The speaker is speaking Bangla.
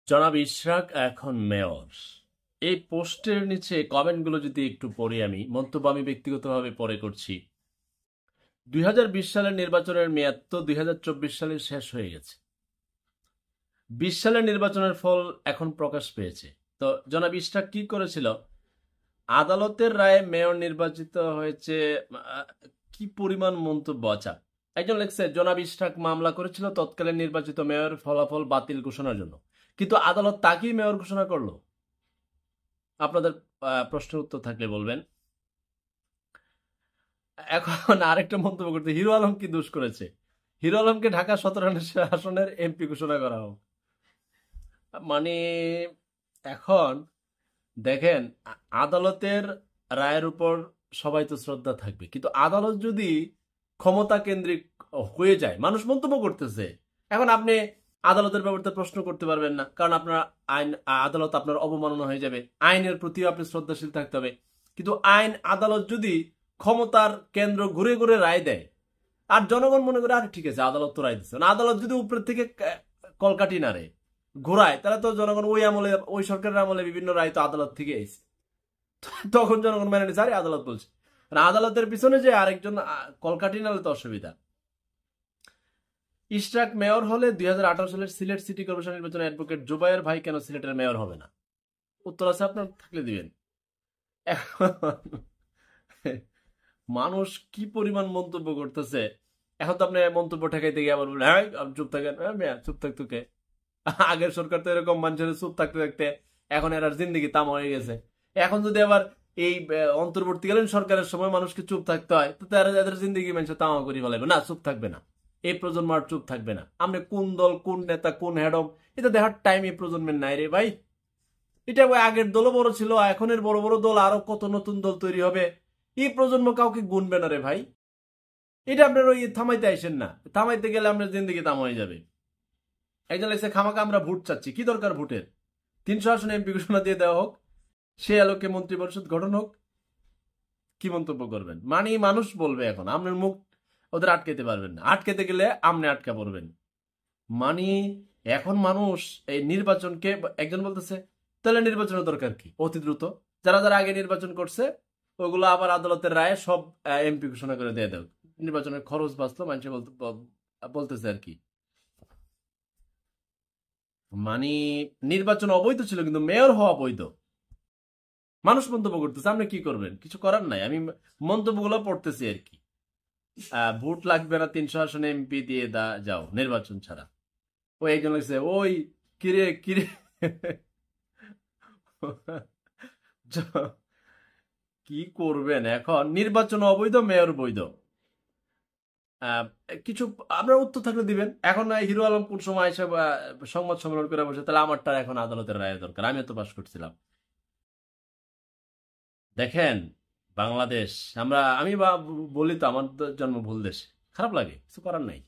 জনাব ইশরাক এখন মেয়র। এই পোস্টের নিচে কমেন্টগুলো যদি একটু পড়ি, আমি মন্তব্য আমি ব্যক্তিগতভাবে পরে করছি। 2020 সালের নির্বাচনের মেয়াদ তো 2024 সালে শেষ হয়ে গেছে। 20 সালের নির্বাচনের ফল এখন প্রকাশ পেয়েছে। তো জনাব ইশরাক কি করেছিল? আদালতের রায়ে মেয়র নির্বাচিত হয়েছে। আহ, কি পরিমাণ মন্তব্য! আচ্ছা, একজন লেখছে জনাব ইশরাক মামলা করেছিল তৎকালীন নির্বাচিত মেয়র ফলাফল বাতিল ঘোষণার জন্য, কিন্তু আদালত তাকেই মেয়র ঘোষণা করলো। আপনাদের প্রশ্নের উত্তর থাকলে বলবেন। এখন আরেকটা মন্তব্য করতে, হিরো আলম কি দোষ করেছে? হিরো আলমকে ঢাকা 17 আসনের এমপি ঘোষণা করা হোক। মানে এখন দেখেন, আদালতের রায়ের উপর সবাই তো শ্রদ্ধা থাকবে, কিন্তু আদালত যদি ক্ষমতা কেন্দ্রিক হয়ে যায়, মানুষ মন্তব্য করতেছে, এখন আপনি আদালতের ব্যাপারে প্রশ্ন করতে পারবেন না, কারণ আপনার আইন আদালত আপনার অবমাননা হয়ে যাবে। আইনের প্রতিও আপনি শ্রদ্ধাশীল থাকতে হবে। কিন্তু আইন আদালত যদি ক্ষমতার কেন্দ্র ঘুরে ঘুরে রায় দেয়, আর জনগণ মনে করে আরে ঠিক আছে আদালত তো রায় দিচ্ছে, আদালত যদি উপরের থেকে কলকাঠি নাড়ে ঘোরায়, তাহলে তো জনগণ ওই আমলে, ওই সরকারের আমলে বিভিন্ন রায় তো আদালত থেকে এসে, তখন জনগণ মেনে নিচ্ছে আরে আদালত বলছে। আদালতের পিছনে যে আরেকজন কলকাঠি নাড়লে তো অসুবিধা। ইশরাক মেয়র হলে 2018 সালের সিলেট সিটি কর্পোরেশন নির্বাচনে অ্যাডভোকেট জুবায়ের ভাই কেন সিলেটের মেয়র হবে না? উত্তর আছে, আপনার থাকলে দিবেন। এখন মানুষ কি পরিমাণ মন্তব্য করতেছে! এখন তো আপনি মন্তব্য ঠেকাইতে গিয়ে আবার বলবেন হ্যাঁ চুপ থাকেন, চুপ থাক তোকে। আগের সরকার তো এরকম মানুষের চুপ থাকতে থাকতে এখন এর জিন্দিগি তাম হয়ে গেছে। এখন যদি আবার এই অন্তর্বর্তীকালীন সরকারের সময় মানুষকে চুপ থাকতে হয়, তো তারা এদের জিন্দিগি মানুষের তামা করে ফেলাইবে না, চুপ থাকবে না। এই প্রজন্ম আর চুপ থাকবে না। আমরা কোন দল, কোন নেতা, কোন হেডম, এটা দেখার টাইম এই প্রজন্মের নাই রে ভাই। এটা আগের দলও বড় ছিল, এখনের বড় বড় দল, আরো কত নতুন দল তৈরি হবে। এই প্রজন্ম কাউকে গুনবে না রে ভাই। এটা আপনার ওই থামাইতে আইসেন না, থামাইতে গেলে আপনার জিন্দিগি তাম হয়ে যাবে। একজন লাগছে খামাকা আমরা ভোট চাচ্ছি, কি দরকার ভোটের? 300 আসনে এমপি ঘোষণা দিয়ে দেওয়া হোক, সে আলোকে মন্ত্রী পরিষদ গঠন হোক। কি মন্তব্য করবেন? মানে মানুষ বলবে, এখন আপনার মুখ ওদের আটকাতে পারবেন না, আটকাতে গেলে আপনি আটকা পড়বেন। মানে এখন মানুষ এই নির্বাচনকে, একজন বলতেছে তাহলে নির্বাচনের দরকার কি? অতি দ্রুত যারা যারা আগে নির্বাচন করছে ওগুলো আবার আদালতের রায়ে সব এমপি ঘোষণা করে দিয়ে দেয়, নির্বাচনের খরচ বাঁচলো, মানুষ বলতেছে আর কি। মানে নির্বাচন অবৈধ ছিল কিন্তু মেয়র হওয়া বৈধ। মানুষ মন্তব্য করতেছে, আপনি কি করবেন? কিছু করার নাই, আমি মন্তব্যগুলো পড়তেছি আর কি। ভোট লাগবে না, 300 আসনে এমপি দিয়ে যাও নির্বাচন ছাড়া। ওই একজন লাগছে ওই কিরে কিরে কি করবেন এখন? নির্বাচন অবৈধ, মেয়র বৈধ। আহ, কিছু আপনার উত্তর থাকলে দিবেন। এখন হিরো আলম কোন সময় এসে সংবাদ সম্মেলন করে বসে, তাহলে আমারটা এখন আদালতের রায় দরকার, আমিও তো পাশ করছিলাম। দেখেন, বাংলাদেশ, আমি বলি তো আমার জন্ম ভুল দেশ, খারাপ লাগে, কিছু করার নাই।